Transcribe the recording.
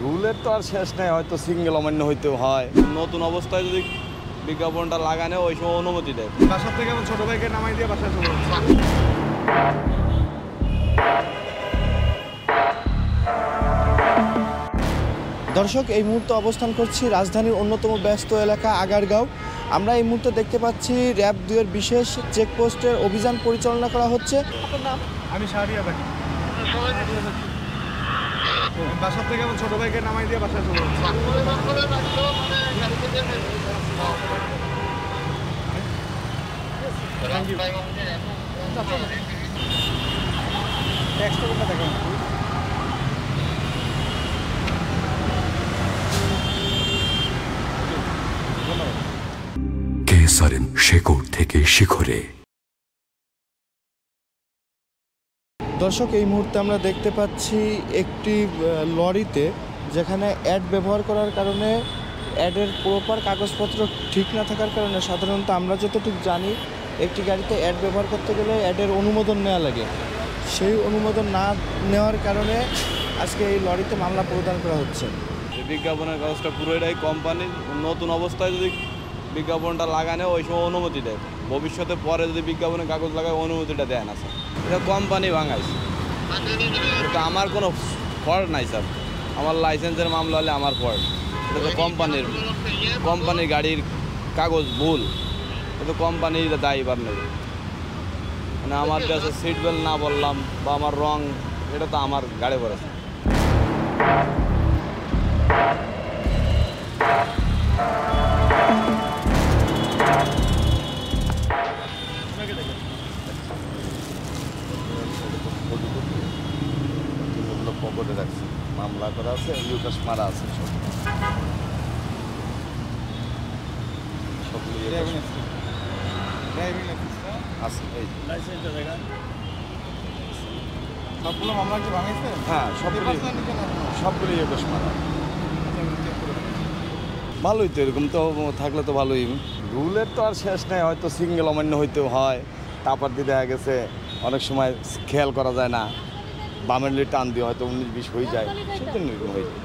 রুলের তো আর শেষ নেই, হয়তো সিঙ্গেল অমান্য হইতেও হয়। নতুন অবস্থায় যদি বিজ্ঞাপনটা লাগানো ওই সময় অনুমতি দেয়। বাসার থেকে ছোট ভাইকে নামাই দিয়ে বাসায় চলে যাচ্ছে। দর্শক, এই মুহূর্তে অবস্থান করছি রাজধানীর অন্যতম ব্যস্ত এলাকা আগারগাঁও। আমরা এই মুহূর্তে দেখতে পাচ্ছি র্যাব 2-এর বিশেষ চেকপোস্টের অভিযান পরিচালনা করা হচ্ছে। আমি শাহরিয়া থাকি। বাসার থেকে ছোট ভাইকে নামাই দিয়ে বাসায় চলে যাচ্ছে। কেসারেন শেকড় থেকে শিখরে। দর্শক, এই মুহূর্তে আমরা দেখতে পাচ্ছি একটি লরিতে, যেখানে অ্যাড ব্যবহার করার কারণে অ্যাডের প্রপার কাগজপত্র ঠিক না থাকার কারণে সাধারণত আমরা যতটুকু জানি একটি গাড়িতে অ্যাড ব্যবহার করতে গেলে অ্যাডের অনুমোদন নেওয়া লাগে। সেই অনুমোদন না নেওয়ার কারণে আজকে এই লরিতে মামলা প্রদান করা হচ্ছে। বিজ্ঞাপনের কাগজটা পুরোটাই কোম্পানির। নতুন অবস্থায় যদি বিজ্ঞাপনটা লাগানো ওই সময় অনুমতি দেয়। ভবিষ্যতে পরে যদি বিজ্ঞাপনের কাগজ লাগায় অনুমতিটা দেয় না স্যার, এটা কোম্পানি ভাঙাইছে। এটা আমার কোনো ফল্ট নাই স্যার, আমার লাইসেন্সের মামলা হলে আমার ফল্ট। এটা তো কোম্পানির গাড়ির কাগজ ভুল, এটা কোম্পানির দায়ীবার নেই। মানে আমার কাছে সিট বেল্ট না বললাম বা আমার রং, এটা তো আমার গাড়ি পড়েছে। পকেটে রাখছে, মামলা করা আছে, ইউকাস মারা আছে, সবগুলো আছে। এই সবগুলো মামলা কি ভাঙাইছে? হ্যাঁ, সবগুলো ইউকাস মারা। ভালোই তো, এরকম তো থাকলে তো ভালোই। রুলের তো আর শেষ নেই, হয়তো সিঙ্গেল অমান্য হইতেও হয়। তারপর দিয়ে দেখা গেছে অনেক সময় খেয়াল করা যায় না, বামের লিট টান দিয়ে হয়তো 19-20 হয়ে যায়, সেজন্য এরকম হয়ে যায়।